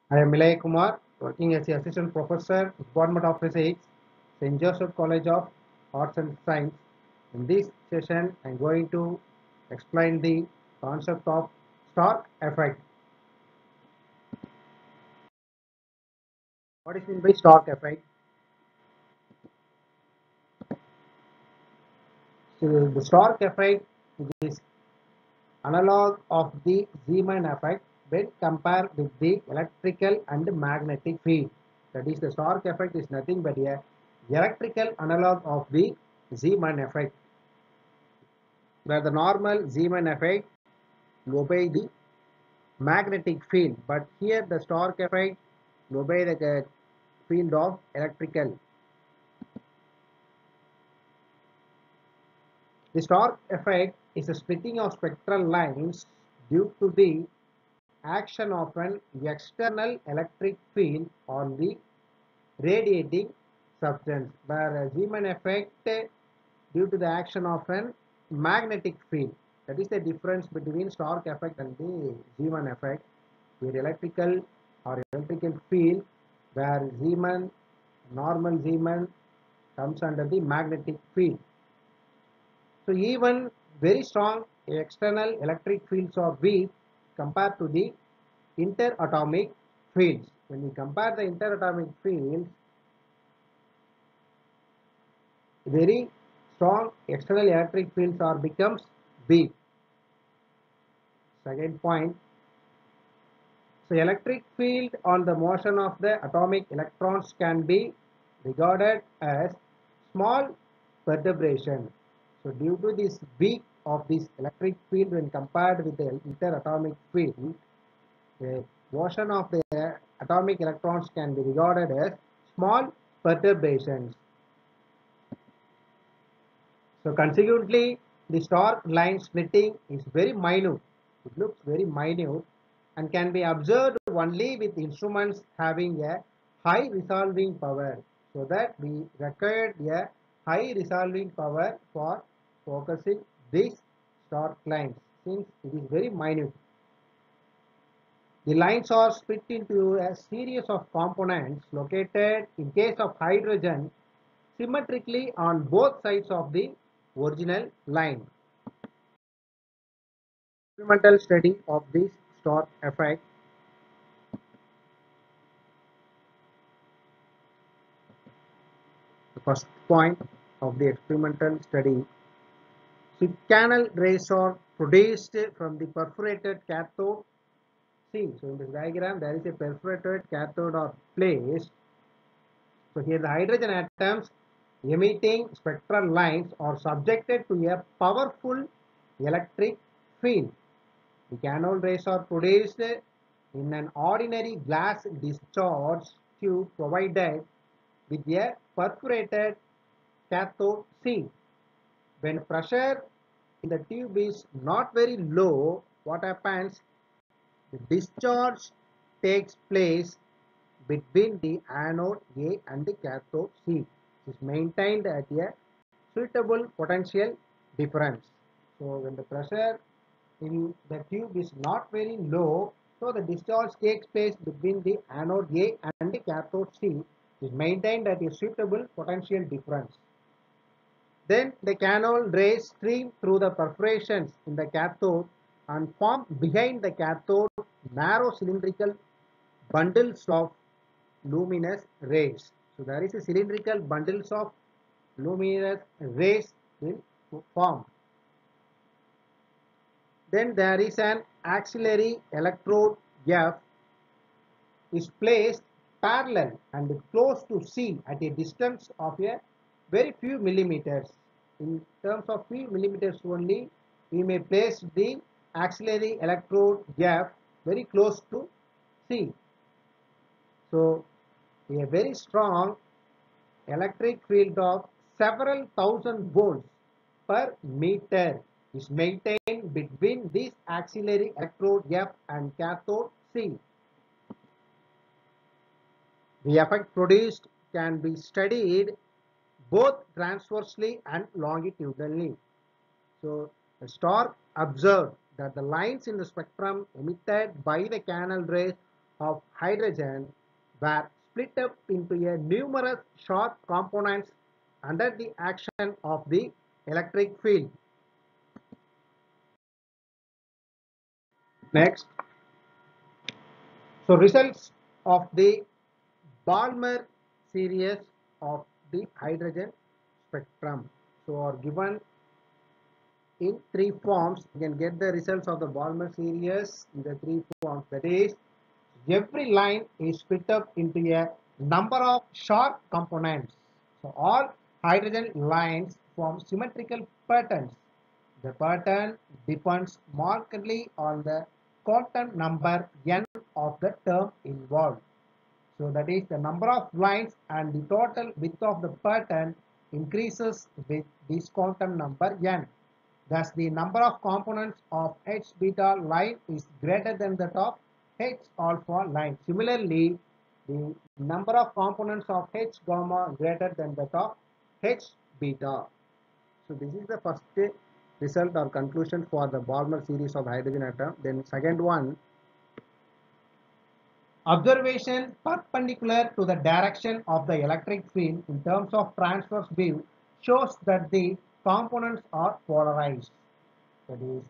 I am Milay Kumar, working as the Assistant Professor, Department of Physics, St. Joseph College of Arts and Science. In this session, I am going to explain the concept of Stark effect. What is meant by Stark effect? So, the Stark effect is analog of the Zeeman effect when compared with the electrical and magnetic field. That is, the Stark effect is nothing but a electrical analog of the Zeeman effect, where the normal Zeeman effect obey the magnetic field, but here the Stark effect obey the field of electrical. The Stark effect is a splitting of spectral lines due to the action of an external electric field on the radiating substance, where Zeeman effect due to the action of an magnetic field. That is the difference between Stark effect and the Zeeman effect, where electrical or electrical field, where Zeeman, normal Zeeman comes under the magnetic field. So even very strong external electric fields are weak compared to the interatomic fields. When we compare the interatomic fields, very strong external electric fields are becomes weak. Second point, so electric field on the motion of the atomic electrons can be regarded as small perturbation. So due to this weak of this electric field when compared with the interatomic field, the motion of the atomic electrons can be regarded as small perturbations. So consequently, the Stark line splitting is very minute. It looks very minute and can be observed only with instruments having a high resolving power. So that we require a high resolving power for focusing these Stark lines, since it is very minute. The lines are split into a series of components located, in case of hydrogen, symmetrically on both sides of the original line. Experimental study of this Stark effect. The first point of the experimental study. So canal rays are produced from the perforated cathode. See, so in this diagram there is a perforated cathode or placed. So here the hydrogen atoms emitting spectral lines are subjected to a powerful electric field. The canal rays are produced in an ordinary glass discharge tube provided with a perforated cathode C. When pressure in the tube is not very low, what happens? The discharge takes place between the anode A and the cathode C. It is maintained at a suitable potential difference. So when the pressure in the tube is not very low, so the discharge takes place between the anode A and the cathode C is maintained at a suitable potential difference. Then the canal rays stream through the perforations in the cathode and form behind the cathode narrow cylindrical bundles of luminous rays. So there is a cylindrical bundles of luminous rays will form. Then there is an auxiliary electrode F is placed parallel and close to C at a distance of a very few millimeters. In terms of few millimeters only, we may place the auxiliary electrode F very close to C. So a very strong electric field of several thousand volts per meter is maintained between this auxiliary electrode F and cathode C. The effect produced can be studied both transversely and longitudinally. So, Stark observed that the lines in the spectrum emitted by the canal rays of hydrogen were split up into a numerous sharp components under the action of the electric field. Next, so results of the Balmer series of the hydrogen spectrum. So are given in three forms. You can get the results of the Balmer series in the three forms. That is, every line is split up into a number of sharp components. So all hydrogen lines form symmetrical patterns. The pattern depends markedly on the quantum number n of the term involved. So that is the number of lines and the total width of the pattern increases with this quantum number n. Thus, the number of components of H beta line is greater than that of H alpha line. Similarly, the number of components of H gamma greater than that of H beta. So this is the first result or conclusion for the Balmer series of hydrogen atom. Then second one, observation perpendicular to the direction of the electric field in terms of transverse beam shows that the components are polarized. That is,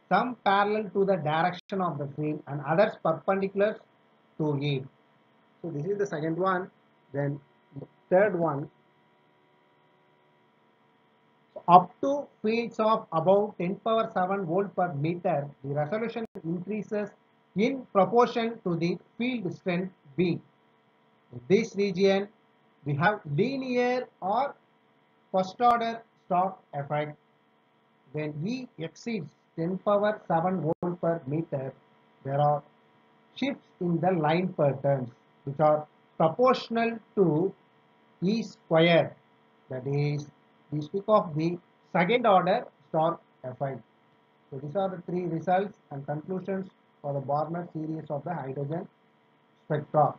some parallel to the direction of the field and others perpendicular to it. So this is the second one. Then third one, up to fields of about 10 power 7 volt per meter, the resolution increases in proportion to the field strength V. In this region, we have linear or first order stop effect. When V exceeds 10 power 7 volt per meter, there are shifts in the line patterns which are proportional to E square. That is, we speak of the second order Stark effect. So these are the three results and conclusions for the Balmer series of the hydrogen spectra.